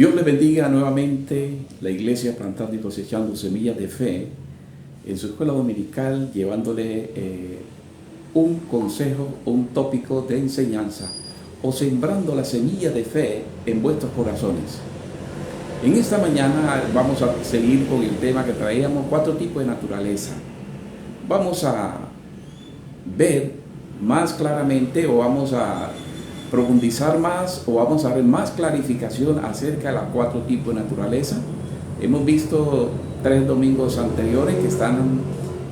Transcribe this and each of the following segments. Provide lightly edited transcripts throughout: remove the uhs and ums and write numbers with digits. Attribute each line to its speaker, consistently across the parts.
Speaker 1: Dios le bendiga nuevamente la iglesia plantando y cosechando semillas de fe en su escuela dominical, llevándole un consejo, un tópico de enseñanza o sembrando la semilla de fe en vuestros corazones. En esta mañana vamos a seguir con el tema que traíamos, 4 tipos de naturaleza. Vamos a ver más claramente o vamos a profundizar más o vamos a ver más clarificación acerca de los 4 tipos de naturaleza. Hemos visto 3 domingos anteriores que están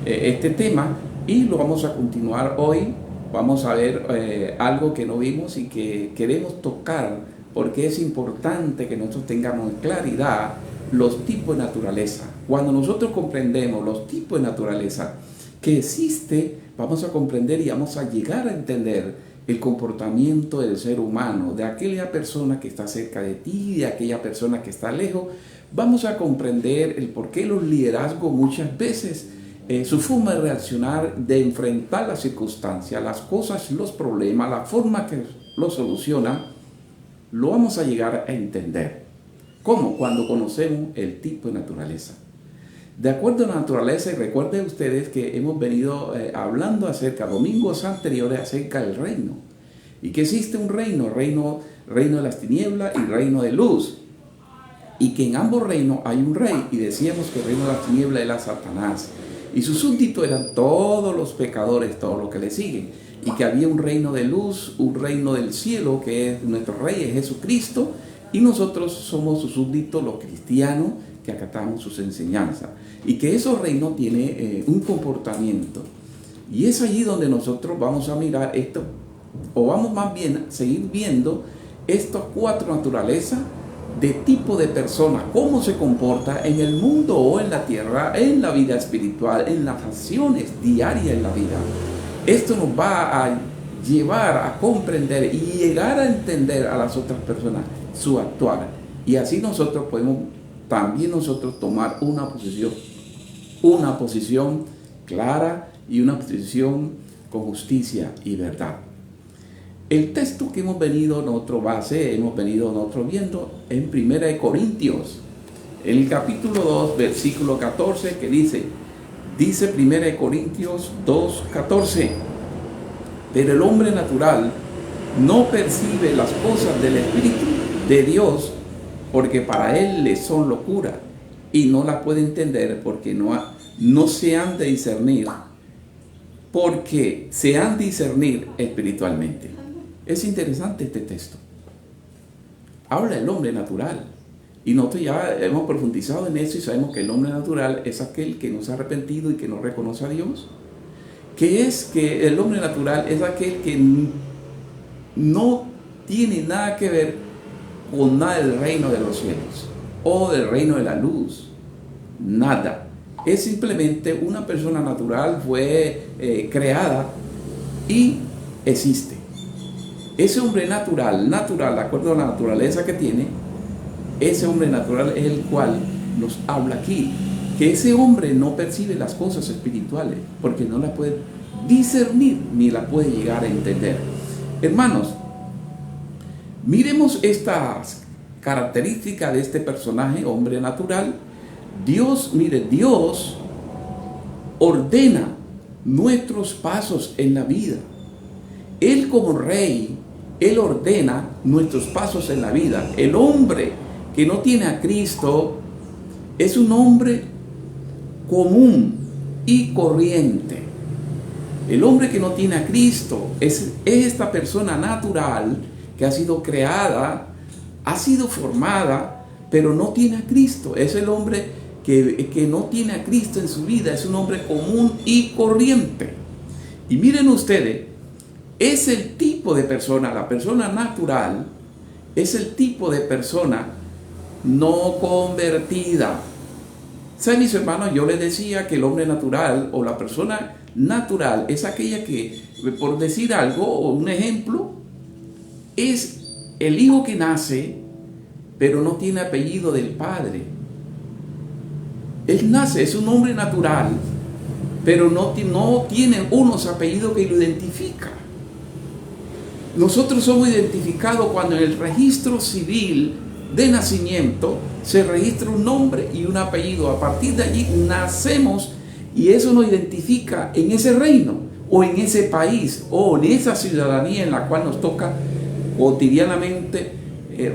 Speaker 1: este tema y lo vamos a continuar hoy. Vamos a ver algo que no vimos y que queremos tocar porque es importante que nosotros tengamos claridad los tipos de naturaleza. Cuando nosotros comprendemos los tipos de naturaleza que existe, vamos a comprender y vamos a llegar a entender el comportamiento del ser humano, de aquella persona que está cerca de ti, de aquella persona que está lejos. Vamos a comprender el por qué los liderazgos muchas veces, su forma de reaccionar, de enfrentar las circunstancias, las cosas, los problemas, la forma que lo solucionan, lo vamos a llegar a entender. ¿Cómo? Cuando conocemos el tipo de naturaleza. De acuerdo a la naturaleza, y recuerden ustedes que hemos venido hablando acerca, domingos anteriores, acerca del reino. Y que existe un reino de las tinieblas y reino de luz. Y que en ambos reinos hay un rey. Y decíamos que el reino de las tinieblas era Satanás. Y sus súbditos eran todos los pecadores, todos los que le siguen. Y que había un reino de luz, un reino del cielo, que es nuestro rey, es Jesucristo. Y nosotros somos sus súbditos, los cristianos, que acatamos sus enseñanzas. Y que ese reino tiene un comportamiento. Y es allí donde nosotros vamos a mirar esto, o vamos más bien a seguir viendo estas 4 naturalezas de tipo de persona, cómo se comporta en el mundo o en la tierra, en la vida espiritual, en las acciones diarias en la vida. Esto nos va a llevar a comprender y llegar a entender a las otras personas su actuar. Y así nosotros podemos también tomar una posición clara y una posición con justicia y verdad. El texto que hemos venido viendo en 1 Corintios, en el capítulo 2, versículo 14, que dice 1 Corintios 2:14, pero el hombre natural no percibe las cosas del Espíritu de Dios, porque para él le son locura y no las puede entender porque no se han de discernir, porque se han de discernir espiritualmente. Es interesante este texto. Habla del hombre natural. Y nosotros ya hemos profundizado en eso y sabemos que el hombre natural es aquel que no se ha arrepentido y que no reconoce a Dios. Que el hombre natural es aquel que no tiene nada que ver con nada del reino de los cielos o del reino de la luz. Nada. Es simplemente una persona natural, fue creada y existe. Ese hombre natural, de acuerdo a la naturaleza que tiene, ese hombre natural es el cual nos habla aquí. Que ese hombre no percibe las cosas espirituales porque no las puede discernir ni las puede llegar a entender. Hermanos, miremos estas características de este personaje, hombre natural. Dios ordena nuestros pasos en la vida. Él como rey, Él ordena nuestros pasos en la vida. El hombre que no tiene a Cristo es un hombre común y corriente. El hombre que no tiene a Cristo es esta persona natural que ha sido creada, ha sido formada, pero no tiene a Cristo. Es el hombre que no tiene a Cristo en su vida, es un hombre común y corriente. Y miren ustedes, es el tipo de persona, la persona natural, es el tipo de persona no convertida. ¿Saben, mis hermanos? Yo les decía que el hombre natural o la persona natural es aquella que, por decir algo o un ejemplo, es el hijo que nace, pero no tiene apellido del padre. Él nace, es un hombre natural, pero no tiene unos apellidos que lo identifican. Nosotros somos identificados cuando en el registro civil de nacimiento se registra un nombre y un apellido. A partir de allí nacemos y eso nos identifica en ese reino o en ese país o en esa ciudadanía en la cual nos toca cotidianamente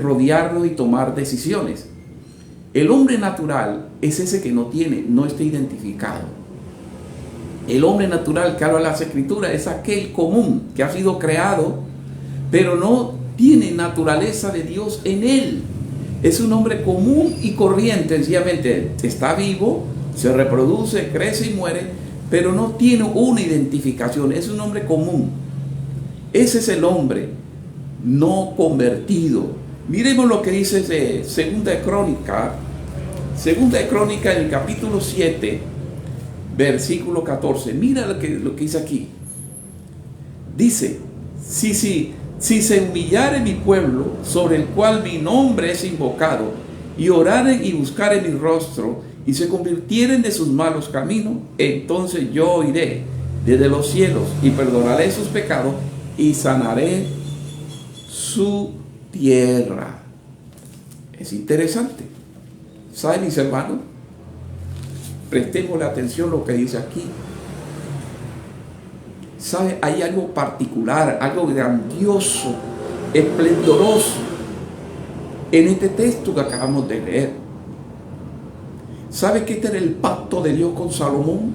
Speaker 1: rodearnos y tomar decisiones. El hombre natural es ese que no está identificado. El hombre natural que habla las Escrituras es aquel común que ha sido creado, pero no tiene naturaleza de Dios en él. Es un hombre común y corriente, sencillamente está vivo, se reproduce, crece y muere, pero no tiene una identificación. Es un hombre común. Ese es el hombre no convertido. Miremos lo que dice Segunda de Crónica en el capítulo 7, versículo 14. Mira lo que dice aquí. Dice, si se humillare mi pueblo, sobre el cual mi nombre es invocado, y oraren y buscaren mi rostro, y se convirtieren de sus malos caminos, entonces yo oiré desde los cielos, y perdonaré sus pecados, y sanaré su tierra. Es interesante. ¿Saben, mis hermanos? Prestemos la atención a lo que dice aquí. ¿Sabe? Hay algo particular, algo grandioso, esplendoroso en este texto que acabamos de leer. ¿Sabe que este era el pacto de Dios con Salomón?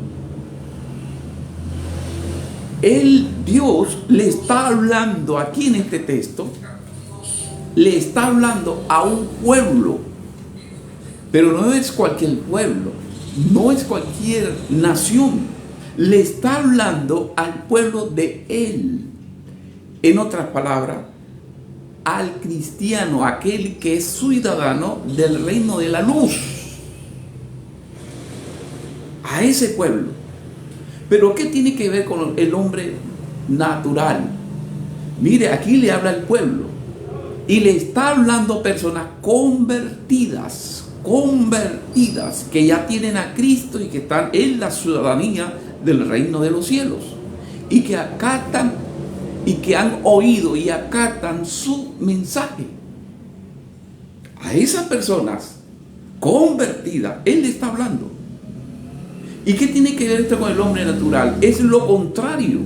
Speaker 1: Dios le está hablando aquí en este texto, le está hablando a un pueblo, pero no es cualquier pueblo, no es cualquier nación. Le está hablando al pueblo de él. En otras palabras, al cristiano, aquel que es ciudadano del reino de la luz. A ese pueblo. Pero ¿qué tiene que ver con el hombre natural? Mire, aquí le habla al pueblo. Y le está hablando a personas convertidas, que ya tienen a Cristo y que están en la ciudadanía del reino de los cielos, y que acatan y que han oído y acatan su mensaje. A esas personas convertidas Él le está hablando. ¿Y qué tiene que ver esto con el hombre natural? Es lo contrario.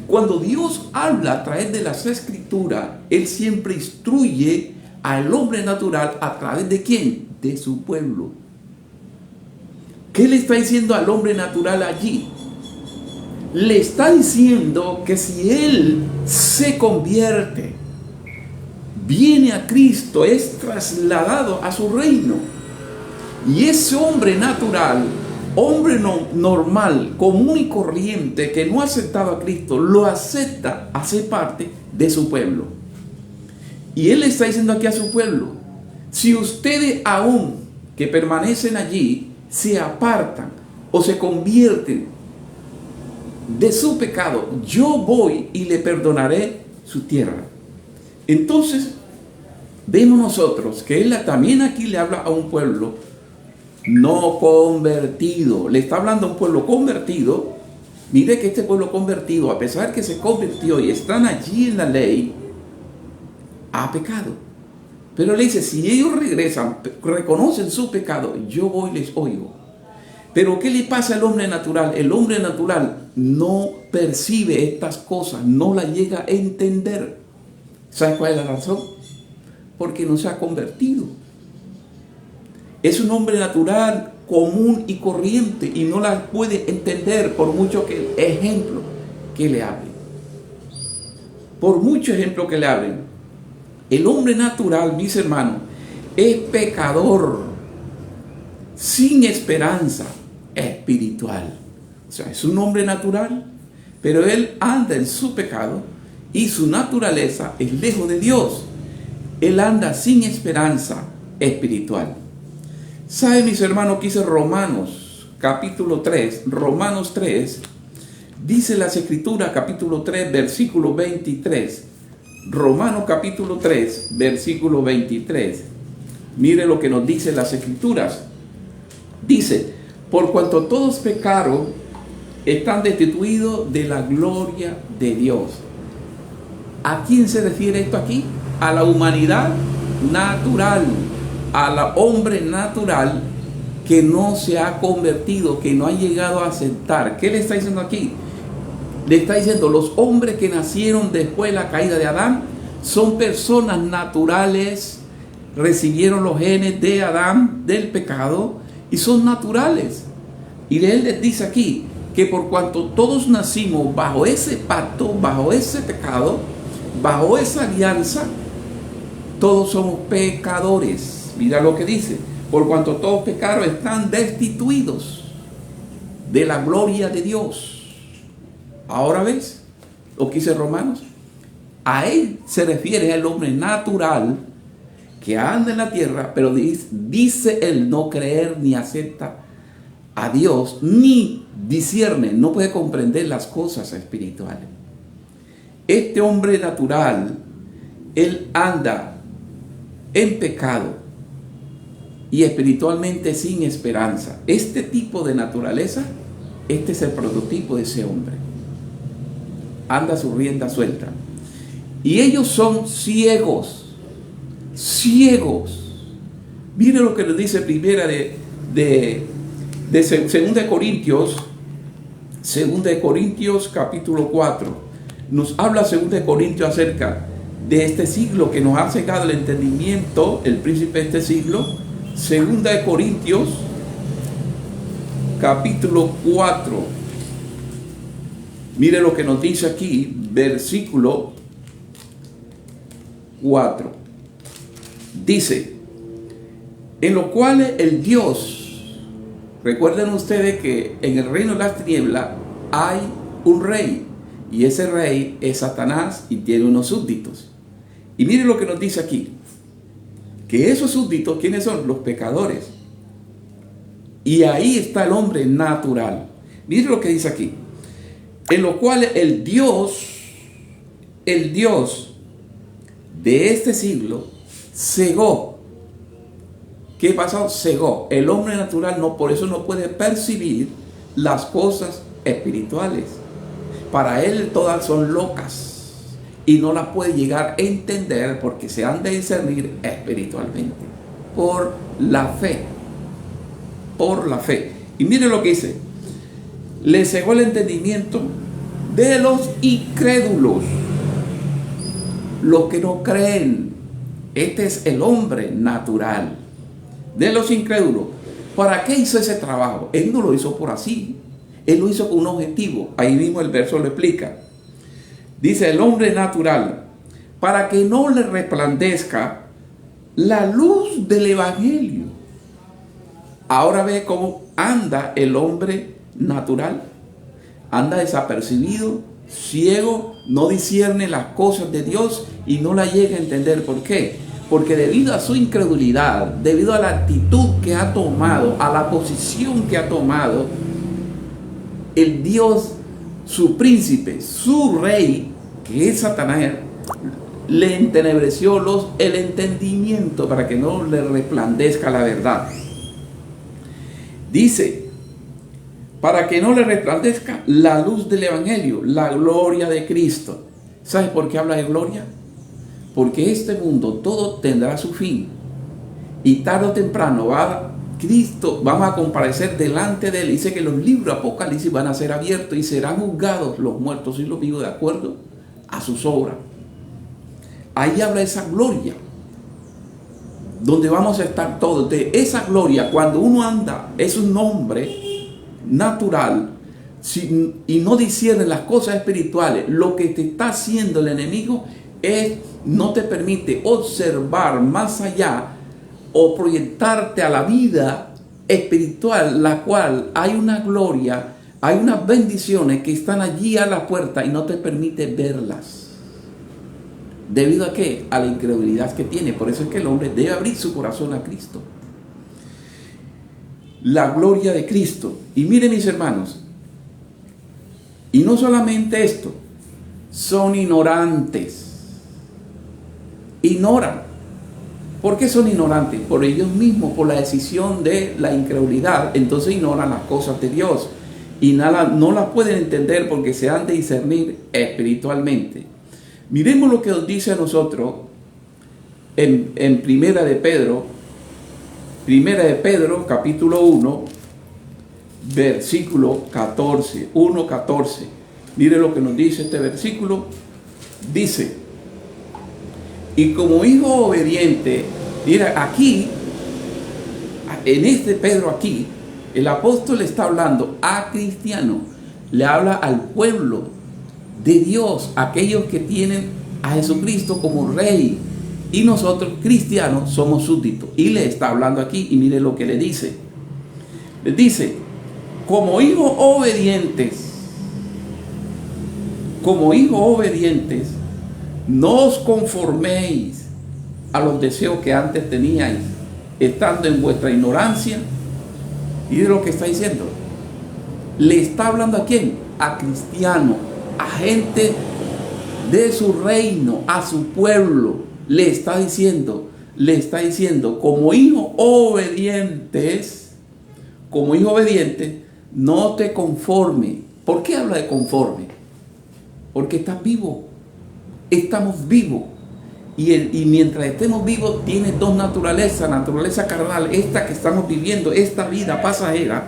Speaker 1: Cuando Dios habla a través de las Escrituras, Él siempre instruye al hombre natural a través de ¿quién? De su pueblo. ¿Qué le está diciendo al hombre natural allí? Le está diciendo que si él se convierte, viene a Cristo, es trasladado a su reino, y ese hombre natural, hombre normal, común y corriente, que no ha aceptado a Cristo, lo acepta, hace parte de su pueblo. Y él le está diciendo aquí a su pueblo: si ustedes aún que permanecen allí se apartan o se convierten de su pecado, yo voy y le perdonaré su tierra. Entonces vemos nosotros que él también aquí le habla a un pueblo no convertido. Le está hablando a un pueblo convertido. Mire que este pueblo convertido, a pesar que se convirtió y están allí en la ley, ha pecado. Pero le dice, si ellos regresan, reconocen su pecado, yo voy y les oigo. Pero ¿qué le pasa al hombre natural? El hombre natural no percibe estas cosas, no las llega a entender. ¿Sabe cuál es la razón? Porque no se ha convertido. Es un hombre natural, común y corriente, y no las puede entender por mucho que ejemplo que le hablen. Por mucho ejemplo que le hablen. El hombre natural, mis hermanos, es pecador, sin esperanza espiritual. O sea, es un hombre natural, pero él anda en su pecado y su naturaleza es lejos de Dios. Él anda sin esperanza espiritual. ¿Sabe, mis hermanos, que dice Romanos capítulo 3? Romanos 3, dice las Escrituras, capítulo 3, versículo 23. Romanos capítulo 3, versículo 23. Mire lo que nos dice las Escrituras. Dice: por cuanto todos pecaron, están destituidos de la gloria de Dios. ¿A quién se refiere esto aquí? ¿A la humanidad natural, al hombre natural que no se ha convertido, que no ha llegado a aceptar. ¿Qué le está diciendo aquí? Le está diciendo, los hombres que nacieron después de la caída de Adán son personas naturales, recibieron los genes de Adán, del pecado, y son naturales. Y él les dice aquí que por cuanto todos nacimos bajo ese pacto, bajo ese pecado, bajo esa alianza, todos somos pecadores. Mira lo que dice: por cuanto todos pecaron, están destituidos de la gloria de Dios. Ahora ves lo que dice Romanos. A él se refiere al hombre natural que anda en la tierra, pero dice él no creer ni acepta a Dios, ni discierne, no puede comprender las cosas espirituales. Este hombre natural, él anda en pecado y espiritualmente sin esperanza. Este tipo de naturaleza, este es el prototipo de ese hombre. Anda su rienda suelta. Y ellos son ciegos. Ciegos. Mire lo que nos dice primera de 2 Corintios. 2 Corintios capítulo 4. Nos habla 2 Corintios acerca de este siglo que nos ha cegado el entendimiento, el príncipe de este siglo. 2 Corintios capítulo 4. Mire lo que nos dice aquí, versículo 4. Dice: en lo cual el Dios, recuerden ustedes que en el reino de las tinieblas hay un rey, y ese rey es Satanás y tiene unos súbditos. Y mire lo que nos dice aquí, que esos súbditos, ¿quiénes son? Los pecadores. Y ahí está el hombre natural. Mire lo que dice aquí: en lo cual el Dios de este siglo cegó. ¿Qué pasó? Cegó. El hombre natural por eso no puede percibir las cosas espirituales. Para él todas son locas y no las puede llegar a entender porque se han de discernir espiritualmente por la fe. Por la fe. Y mire lo que dice: le cegó el entendimiento de los incrédulos, los que no creen. Este es el hombre natural, de los incrédulos. ¿Para qué hizo ese trabajo? Él no lo hizo por así, él lo hizo con un objetivo. Ahí mismo el verso lo explica. Dice: el hombre natural, para que no le resplandezca la luz del evangelio. Ahora ve cómo anda el hombre natural. Anda desapercibido, ciego, no discierne las cosas de Dios y no la llega a entender. ¿Por qué? Porque debido a su incredulidad, debido a la actitud que ha tomado, a la posición que ha tomado, el Dios, su príncipe, su rey, que es Satanás, le entenebreció el entendimiento para que no le resplandezca la verdad. Dice: para que no le resplandezca la luz del evangelio, la gloria de Cristo. ¿Sabes por qué habla de gloria? Porque este mundo todo tendrá su fin, y tarde o temprano vamos a comparecer delante de él. Dice que los libros de Apocalipsis van a ser abiertos y serán juzgados los muertos y los vivos de acuerdo a sus obras. Ahí habla de esa gloria, donde vamos a estar todos. De esa gloria, cuando uno anda, es un hombre natural y no discierne las cosas espirituales, lo que te está haciendo el enemigo es no te permite observar más allá o proyectarte a la vida espiritual, la cual hay una gloria, hay unas bendiciones que están allí a la puerta y no te permite verlas. ¿Debido a qué? A la incredulidad que tiene. Por eso es que el hombre debe abrir su corazón a Cristo. La gloria de Cristo. Y miren, mis hermanos, y no solamente esto, son ignorantes. Ignoran. ¿Por qué son ignorantes? Por ellos mismos, por la decisión de la incredulidad. Entonces ignoran las cosas de Dios y no las pueden entender porque se han de discernir espiritualmente. Miremos lo que nos dice a nosotros en Primera de Pedro, capítulo 1, versículo 14, 1:14. Mire lo que nos dice este versículo. Dice: y como hijo obediente, mira aquí, en este Pedro aquí, el apóstol está hablando a cristianos, le habla al pueblo de Dios, aquellos que tienen a Jesucristo como rey, y nosotros cristianos somos súbditos, y le está hablando aquí, y mire lo que le dice. Le dice: como hijos obedientes, no os conforméis a los deseos que antes teníais, estando en vuestra ignorancia. Y de lo que está diciendo, le está hablando ¿a quién? A cristianos, a gente de su reino, a su pueblo. Le está diciendo, como hijos obedientes, no te conformes. ¿Por qué habla de conforme? Porque estás vivo, estamos vivos. Y mientras estemos vivos, tiene dos naturalezas: naturaleza carnal, esta que estamos viviendo, esta vida pasajera,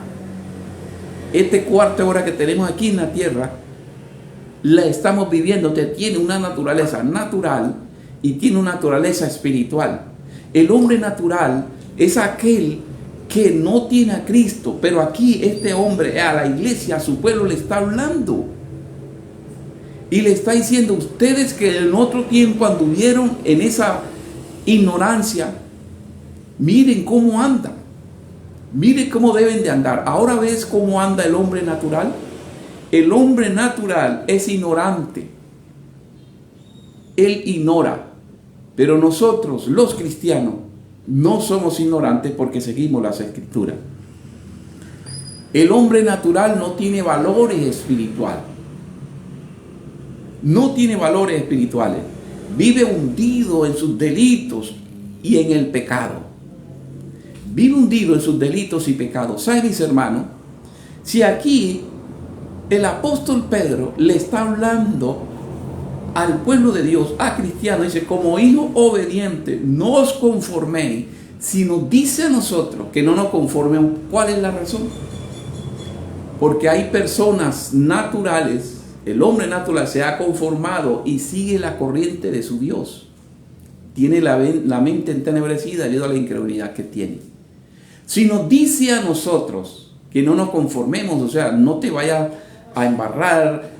Speaker 1: este cuarto hora que tenemos aquí en la tierra, la estamos viviendo. Tiene una naturaleza natural y tiene una naturaleza espiritual. El hombre natural es aquel que no tiene a Cristo, pero aquí este hombre a la iglesia, a su pueblo, le está hablando. Y le está diciendo: ustedes que en otro tiempo anduvieron en esa ignorancia, miren cómo andan, miren cómo deben de andar. Ahora ves cómo anda el hombre natural. El hombre natural es ignorante, él ignora. Pero nosotros, los cristianos, no somos ignorantes porque seguimos las Escrituras. El hombre natural no tiene valores espirituales. No tiene valores espirituales. Vive hundido en sus delitos y en el pecado. Vive hundido en sus delitos y pecados. ¿Saben, mis hermanos? Si aquí el apóstol Pedro le está hablando al pueblo de Dios, a cristianos, dice: como hijo obediente, no os conforméis, sino dice a nosotros que no nos conformemos. ¿Cuál es la razón? Porque hay personas naturales. El hombre natural se ha conformado y sigue la corriente de su Dios. Tiene la mente entenebrecida debido a la incredulidad que tiene. Si nos dice a nosotros que no nos conformemos, o sea, no te vayas a embarrar,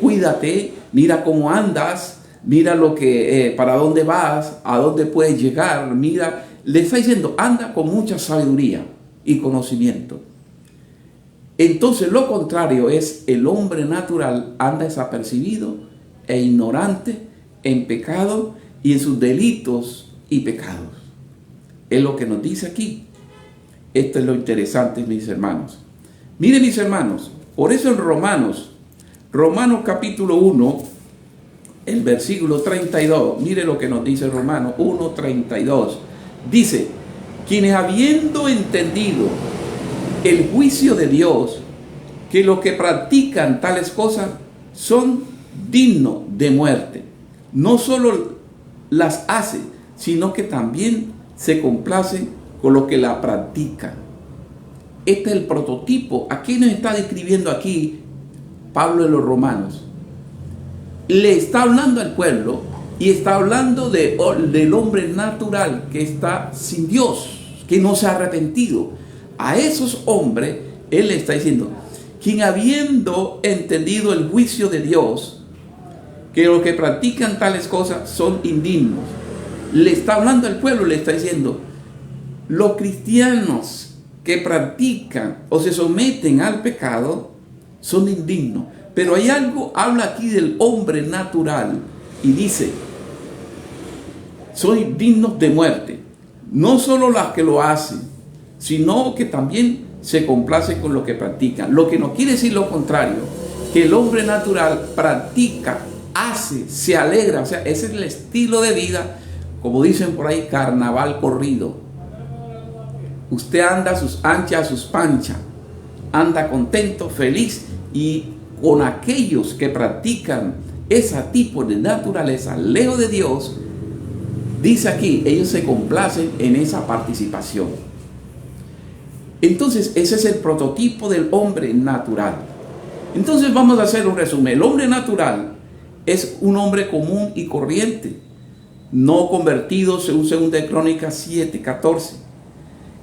Speaker 1: cuídate, mira cómo andas, mira para dónde vas, a dónde puedes llegar, mira, le está diciendo: anda con mucha sabiduría y conocimiento. Entonces lo contrario es: el hombre natural anda desapercibido e ignorante en pecado y en sus delitos y pecados. Es lo que nos dice aquí. Esto es lo interesante, mis hermanos. Miren, mis hermanos, por eso en Romanos capítulo 1, el versículo 32, mire lo que nos dice Romanos 1:32. Dice: quienes habiendo entendido el juicio de Dios, que los que practican tales cosas son dignos de muerte, no solo las hace, sino que también se complace con los que la practican. Este es el prototipo. Aquí nos está describiendo aquí Pablo en los Romanos. Le está hablando al pueblo y está hablando del hombre natural que está sin Dios, que no se ha arrepentido. A esos hombres él le está diciendo: quien habiendo entendido el juicio de Dios, que los que practican tales cosas son indignos. Le está hablando al pueblo, le está diciendo: los cristianos que practican o se someten al pecado son indignos. Pero hay algo, habla aquí del hombre natural y dice: son dignos de muerte. No solo las que lo hacen, sino que también se complace con lo que practican. Lo que no quiere decir lo contrario, que el hombre natural practica, hace, se alegra. O sea, ese es el estilo de vida, como dicen por ahí, carnaval corrido. Usted anda a sus anchas, a sus panchas, anda contento, feliz, y con aquellos que practican ese tipo de naturaleza, lejos de Dios, dice aquí, ellos se complacen en esa participación. Entonces, ese es el prototipo del hombre natural. Entonces vamos a hacer un resumen. El hombre natural es un hombre común y corriente, no convertido según 2 de Crónicas 7:14.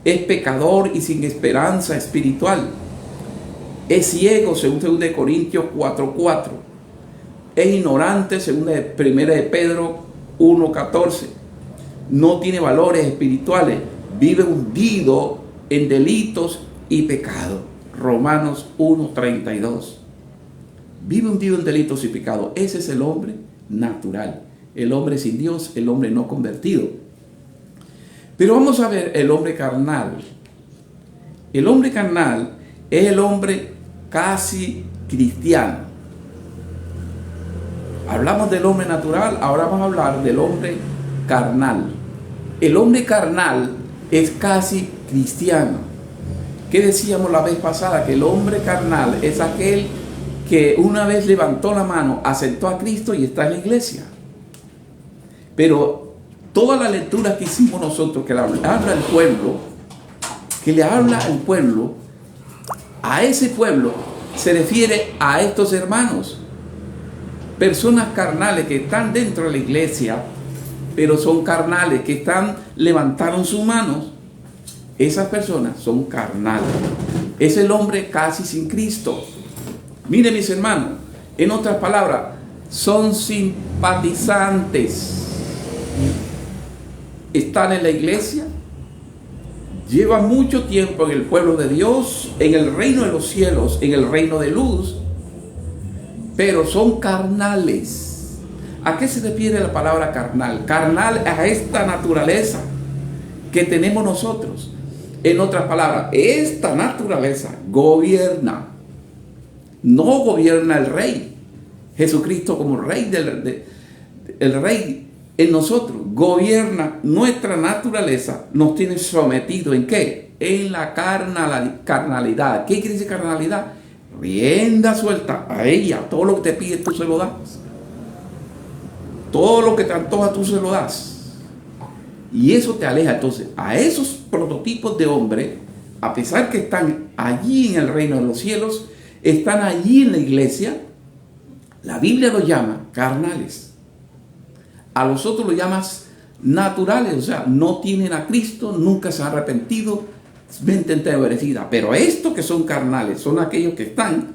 Speaker 1: Es pecador y sin esperanza espiritual. Es ciego según 2 de Corintios 4:4. Es ignorante según 1 de Pedro 1:14. No tiene valores espirituales. Vive hundido en delitos y pecado. Romanos 1:32. Vive hundido en delitos y pecados. Ese es el hombre natural. El hombre sin Dios, el hombre no convertido. Pero vamos a ver el hombre carnal. El hombre carnal es el hombre casi cristiano. Hablamos del hombre natural, ahora vamos a hablar del hombre carnal. El hombre carnal es casi cristiano. ¿Qué decíamos la vez pasada? Que el hombre carnal es aquel que una vez levantó la mano, aceptó a Cristo y está en la iglesia. Pero toda la lectura que hicimos nosotros, que le habla al pueblo, a ese pueblo se refiere a estos hermanos, personas carnales que están dentro de la iglesia, pero son carnales, que levantaron sus manos. Esas personas son carnales. Es el hombre casi sin Cristo. Mire, mis hermanos, en otras palabras, son simpatizantes. Están en la iglesia, llevan mucho tiempo en el pueblo de Dios, en el reino de los cielos, en el reino de luz, pero son carnales. ¿A qué se refiere la palabra carnal? Carnal a esta naturaleza que tenemos nosotros. En otras palabras, esta naturaleza gobierna. No gobierna el rey. Jesucristo como rey el rey en nosotros. Gobierna nuestra naturaleza. Nos tiene sometido ¿en qué? En la carnalidad. ¿Qué quiere decir carnalidad? Rienda suelta a ella. Todo lo que te pide tú se lo das. Todo lo que te antoja tú se lo das. Y eso te aleja. Entonces, a esos prototipos de hombre, a pesar que están allí en el reino de los cielos, están allí en la iglesia, la Biblia los llama carnales. A los otros los llamas naturales, o sea, no tienen a Cristo, nunca se han arrepentido, mente entenebrida. Pero estos que son carnales son aquellos que están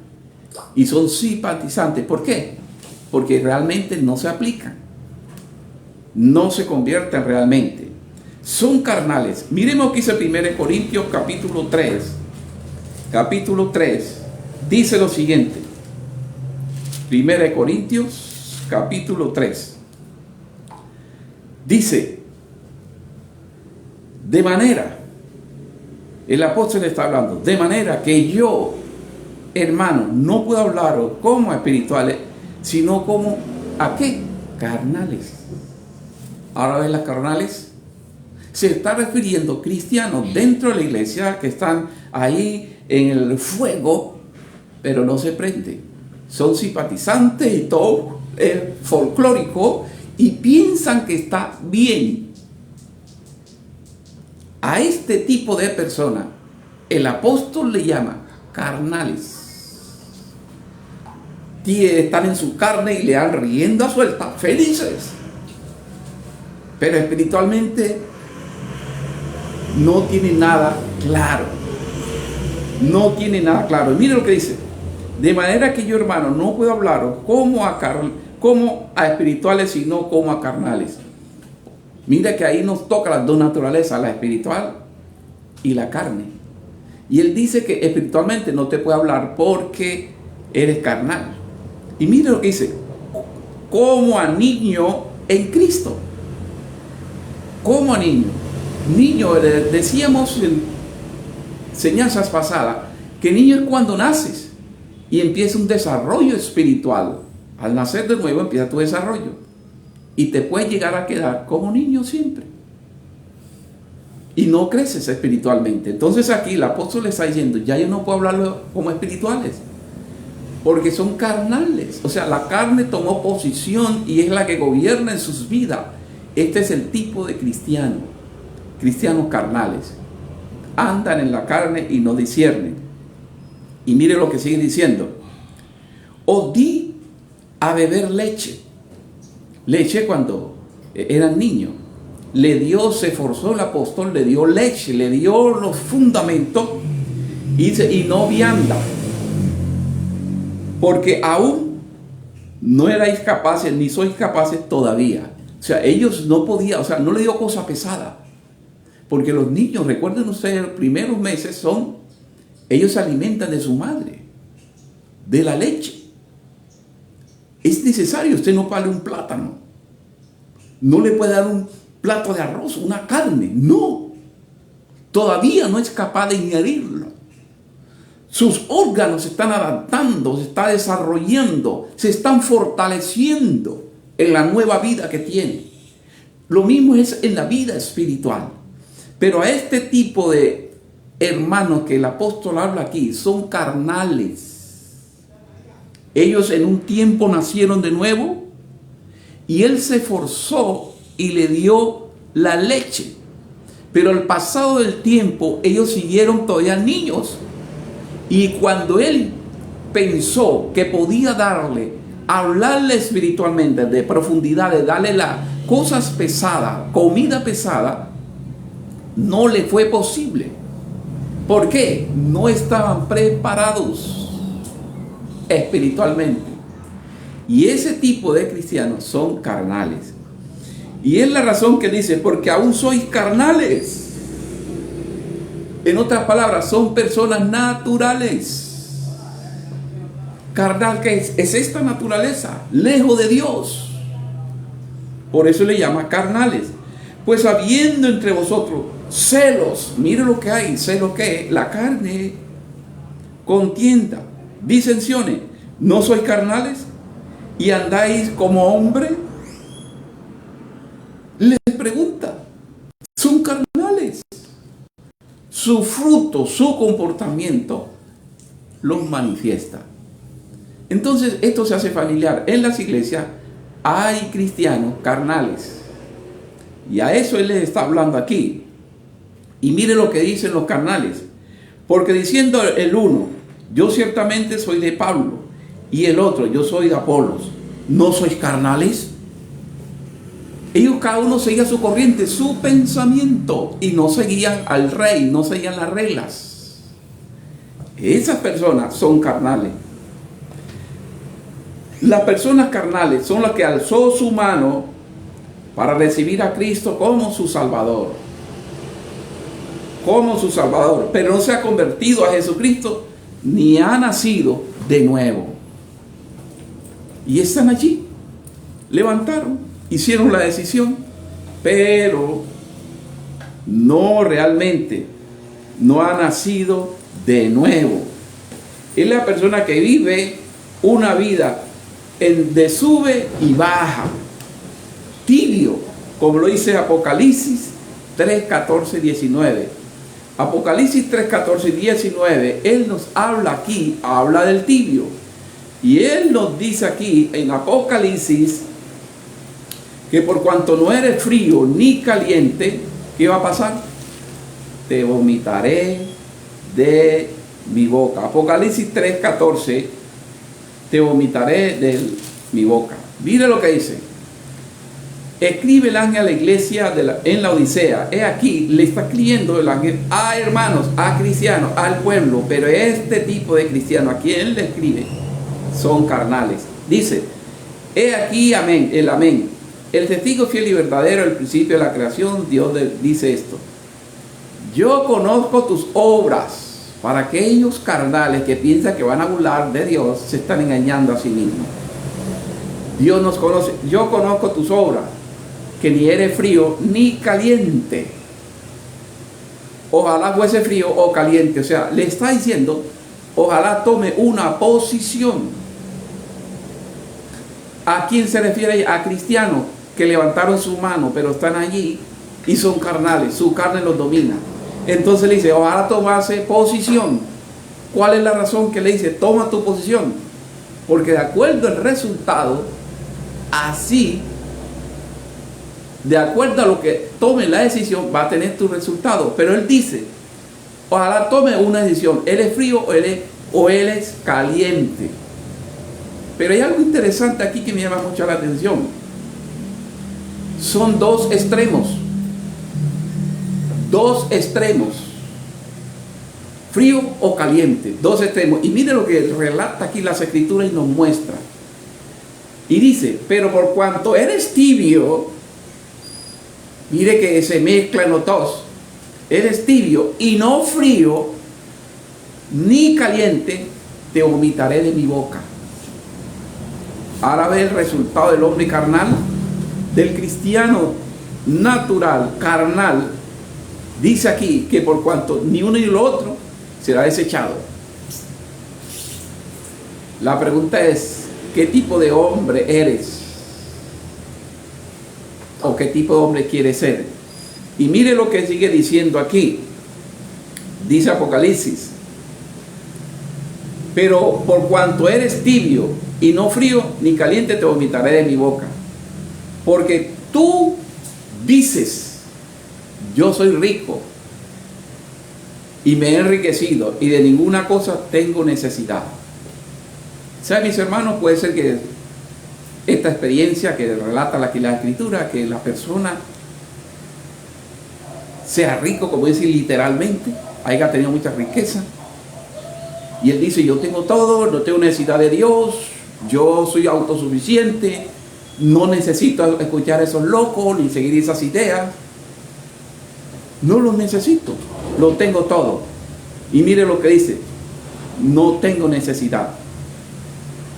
Speaker 1: y son simpatizantes. ¿Por qué? Porque realmente no se aplican. No se convierten realmente. Son carnales. Miremos que dice 1 Corintios capítulo 3. Capítulo 3. Dice lo siguiente. 1 Corintios capítulo 3. Dice, de manera, el apóstol está hablando, de manera que yo, hermano, no puedo hablaros como espirituales, sino como, ¿a qué? Carnales. Ahora ven las carnales. Se está refiriendo a cristianos dentro de la iglesia que están ahí en el fuego, pero no se prenden. Son simpatizantes y todo folclórico y piensan que está bien. A este tipo de personas el apóstol le llama carnales. Están en su carne y le dan rienda suelta, felices. Pero espiritualmente no tiene nada claro. No tiene nada claro. Mire lo que dice. De manera que yo, hermano, no puedo hablaros como a espirituales, sino como a carnales. Mira que ahí nos toca las dos naturalezas, la espiritual y la carne. Y él dice que espiritualmente no te puede hablar porque eres carnal. Y mire lo que dice. Como a niño en Cristo. Como a niño. Niño, decíamos en enseñanzas pasadas, que niño es cuando naces y empieza un desarrollo espiritual. Al nacer de nuevo empieza tu desarrollo y te puedes llegar a quedar como niño siempre y no creces espiritualmente. Entonces aquí el apóstol le está diciendo, ya yo no puedo hablarlo como espirituales porque son carnales. O sea, la carne tomó posición y es la que gobierna en sus vidas. Este es el tipo de cristiano, cristianos carnales. Andan en la carne y no disciernen. Y mire lo que sigue diciendo. Os di a beber leche. Leche cuando eran niños. Le dio, se esforzó el apóstol, le dio leche, le dio los fundamentos y no vianda. Porque aún no erais capaces, ni sois capaces todavía. O sea, ellos no podían, o sea, no le dio cosa pesada. Porque los niños, recuerden ustedes, los primeros meses ellos se alimentan de su madre, de la leche. Es necesario, usted no vale un plátano. No le puede dar un plato de arroz, una carne, no. Todavía no es capaz de ingerirlo. Sus órganos se están adaptando, se está desarrollando, se están fortaleciendo en la nueva vida que tiene. Lo mismo es en la vida espiritual. Pero a este tipo de hermanos que el apóstol habla aquí son carnales. Ellos en un tiempo nacieron de nuevo y él se esforzó y le dio la leche. Pero al pasado del tiempo ellos siguieron todavía niños. Y cuando él pensó que podía hablarle espiritualmente de profundidad, de darle las cosas pesadas, comida pesada, no le fue posible. ¿Por qué? No estaban preparados espiritualmente. Y ese tipo de cristianos son carnales. Y es la razón que dice, porque aún sois carnales. En otras palabras, son personas naturales. Carnal, ¿qué es? Es esta naturaleza, lejos de Dios. Por eso le llama carnales. Pues habiendo entre vosotros celos, mire lo que hay, celos que la carne, contienda, disensiones, ¿no sois carnales y andáis como hombre? Les pregunta, son carnales. Su fruto, su comportamiento los manifiesta. Entonces esto se hace familiar. En las iglesias hay cristianos carnales. Y a eso él les está hablando aquí. Y mire lo que dicen los carnales. Porque diciendo el uno, yo ciertamente soy de Pablo, y el otro, yo soy de Apolos, ¿no sois carnales? Ellos cada uno seguía su corriente, su pensamiento, y no seguían al rey, no seguían las reglas. Esas personas son carnales. Las personas carnales son las que alzó su mano para recibir a Cristo como su Salvador. Como su Salvador, pero no se ha convertido a Jesucristo ni ha nacido de nuevo. Y están allí, levantaron, hicieron la decisión, pero no realmente, no ha nacido de nuevo. Es la persona que vive una vida de sube y baja, tibio, como lo dice Apocalipsis 3, 14, 19. Apocalipsis 3, 14 y 19, él nos habla aquí, habla del tibio. Y él nos dice aquí en Apocalipsis que por cuanto no eres frío ni caliente, ¿qué va a pasar? Te vomitaré de mi boca. Apocalipsis 3, 14, te vomitaré de mi boca. Mire lo que dice. Escribe el ángel a la iglesia en la Odisea. He aquí, le está escribiendo el ángel a hermanos, a cristianos, al pueblo. Pero este tipo de cristiano a quien le escribe son carnales. Dice, he aquí, amén, el amén. El testigo fiel y verdadero, el principio de la creación, Dios dice esto. Yo conozco tus obras. Para aquellos carnales que piensan que van a burlar de Dios, se están engañando a sí mismos. Dios nos conoce. Yo conozco tus obras, que ni eres frío ni caliente. Ojalá fuese frío o caliente. O sea, le está diciendo, ojalá tome una posición. ¿A quién se refiere? A cristianos que levantaron su mano, pero están allí y son carnales. Su carne los domina. Entonces le dice, ojalá tomase posición. ¿Cuál es la razón que le dice, toma tu posición? Porque de acuerdo al resultado, así de acuerdo a lo que tome la decisión, va a tener tu resultado. Pero él dice, ojalá tome una decisión, él es frío o él es caliente. Pero hay algo interesante aquí que me llama mucho la atención. Son dos extremos. Dos extremos. Frío o caliente. Dos extremos. Y mire lo que relata aquí las escrituras y nos muestra. Y dice, pero por cuanto eres tibio, mire que se mezclan los dos. Eres tibio y no frío ni caliente, te vomitaré de mi boca. Ahora ve el resultado del hombre carnal, del cristiano natural, carnal. Dice aquí que por cuanto ni uno ni lo otro será desechado. La pregunta es, ¿qué tipo de hombre eres? ¿O qué tipo de hombre quieres ser? Y mire lo que sigue diciendo aquí. Dice Apocalipsis, pero por cuanto eres tibio y no frío ni caliente, te vomitaré de mi boca. Porque tú dices, yo soy rico y me he enriquecido y de ninguna cosa tengo necesidad. ¿Saben, mis hermanos? Puede ser que esta experiencia que relata aquí la escritura, que la persona sea rico, como decir literalmente, haya tenido mucha riqueza, y él dice, yo tengo todo, no tengo necesidad de Dios, yo soy autosuficiente, no necesito escuchar a esos locos ni seguir esas ideas, no los necesito, lo tengo todo. Y mire lo que dice, no tengo necesidad.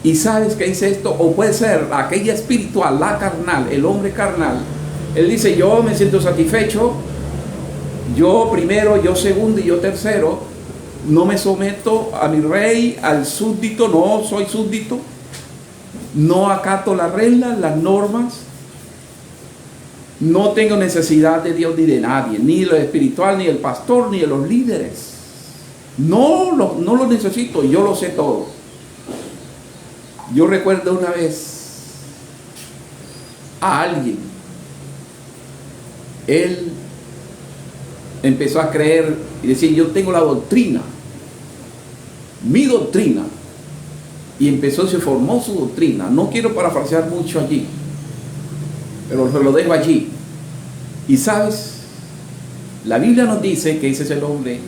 Speaker 1: Y sabes que dice esto, o puede ser aquella espiritual, la carnal, el hombre carnal. Él dice, yo me siento satisfecho, yo primero, yo segundo y yo tercero, no me someto a mi rey, al súbdito, no soy súbdito, no acato las reglas, las normas, no tengo necesidad de Dios ni de nadie, ni de lo espiritual, ni del pastor, ni de los líderes. No lo necesito, yo lo sé todo. Yo recuerdo una vez a alguien, él empezó a creer y decir, yo tengo la doctrina, mi doctrina, y se formó su doctrina. No quiero parafrasear mucho allí, pero se lo dejo allí. Y sabes, la Biblia nos dice que ese es el hombre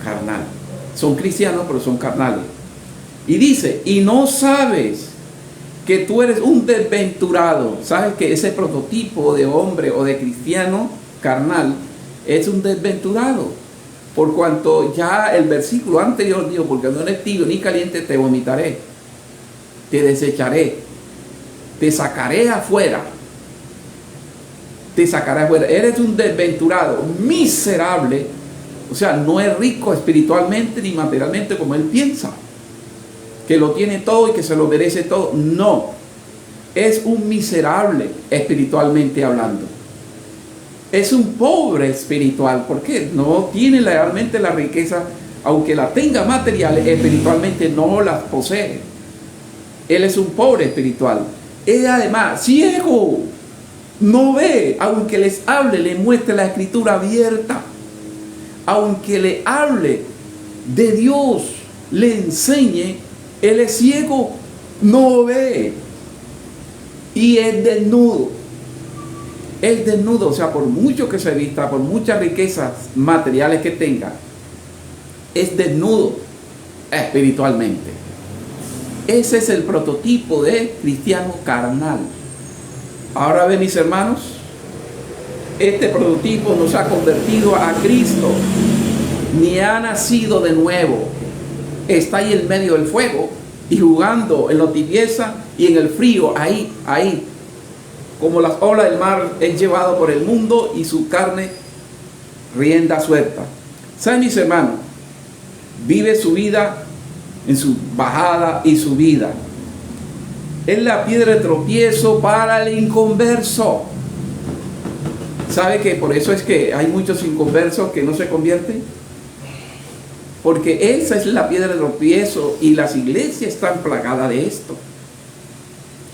Speaker 1: carnal. Son cristianos, pero son carnales. Y dice, y no sabes que tú eres un desventurado. Sabes que ese prototipo de hombre o de cristiano carnal es un desventurado. Por cuanto ya el versículo anterior dijo, porque no eres tibio ni caliente, te vomitaré, te desecharé, te sacaré afuera. Te sacaré afuera. Eres un desventurado, miserable. O sea, no es rico espiritualmente ni materialmente como él piensa, que lo tiene todo y que se lo merece todo. No, es un miserable espiritualmente hablando. Es un pobre espiritual, porque no tiene realmente la riqueza, aunque la tenga material, espiritualmente no las posee. Él es un pobre espiritual. Él además, ciego, no ve, aunque les hable, le muestre la escritura abierta, aunque le hable de Dios, le enseñe, él es ciego, no ve, y es desnudo. Es desnudo, o sea, por mucho que se vista, por muchas riquezas materiales que tenga, es desnudo espiritualmente. Ese es el prototipo de cristiano carnal. Ahora ven, mis hermanos, este prototipo nos ha convertido a Cristo, ni ha nacido de nuevo. Está ahí en medio del fuego y jugando en la tibieza y en el frío, ahí. Como las olas del mar, es llevado por el mundo y su carne rienda suelta. ¿Saben, mis hermanos? Vive su vida en su bajada y subida. Es la piedra de tropiezo para el inconverso. ¿Sabe que por eso es que hay muchos inconversos que no se convierten? Porque esa es la piedra de tropiezo y las iglesias están plagadas de esto.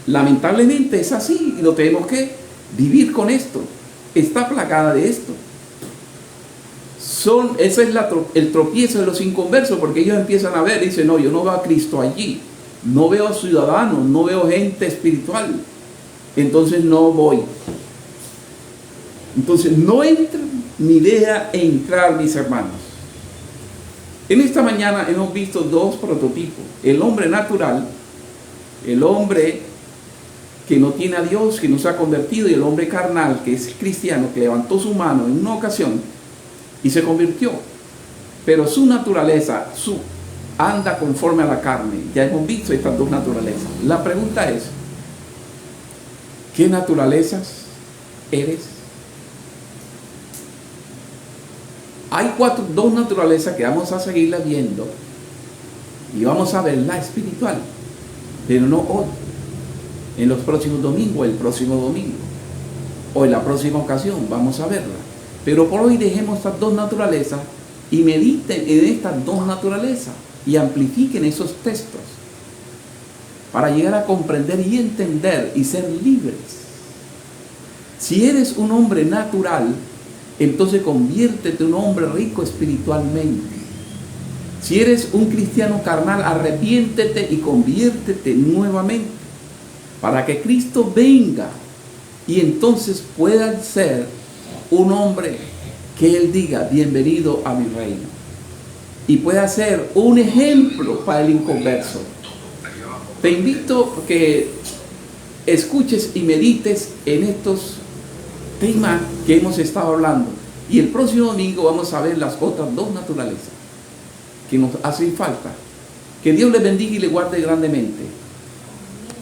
Speaker 1: Lamentablemente es así y lo tenemos que vivir con esto. Está plagada de esto. Ese es el tropiezo de los inconversos, porque ellos empiezan a ver y dicen, no, yo no veo a Cristo allí, no veo ciudadanos, no veo gente espiritual, entonces no voy. Entonces no entra ni deja entrar, mis hermanos. En esta mañana hemos visto dos prototipos: el hombre natural, el hombre que no tiene a Dios, que no se ha convertido, y el hombre carnal, que es cristiano, que levantó su mano en una ocasión y se convirtió, pero su naturaleza anda conforme a la carne. Ya hemos visto estas dos naturalezas. La pregunta es, ¿qué naturalezas eres? Hay dos naturalezas que vamos a seguirla viendo y vamos a ver la espiritual, pero no hoy, en los próximos domingos, el próximo domingo o en la próxima ocasión vamos a verla. Pero por hoy dejemos estas dos naturalezas y mediten en estas dos naturalezas y amplifiquen esos textos para llegar a comprender y entender y ser libres. Si eres un hombre natural, entonces conviértete en un hombre rico espiritualmente. Si eres un cristiano carnal, arrepiéntete y conviértete nuevamente para que Cristo venga y entonces puedan ser un hombre que Él diga, bienvenido a mi reino, y pueda ser un ejemplo para el inconverso. Te invito a que escuches y medites en estos temas que hemos estado hablando, y el próximo domingo vamos a ver las otras dos naturalezas que nos hacen falta. Que Dios les bendiga y les guarde grandemente.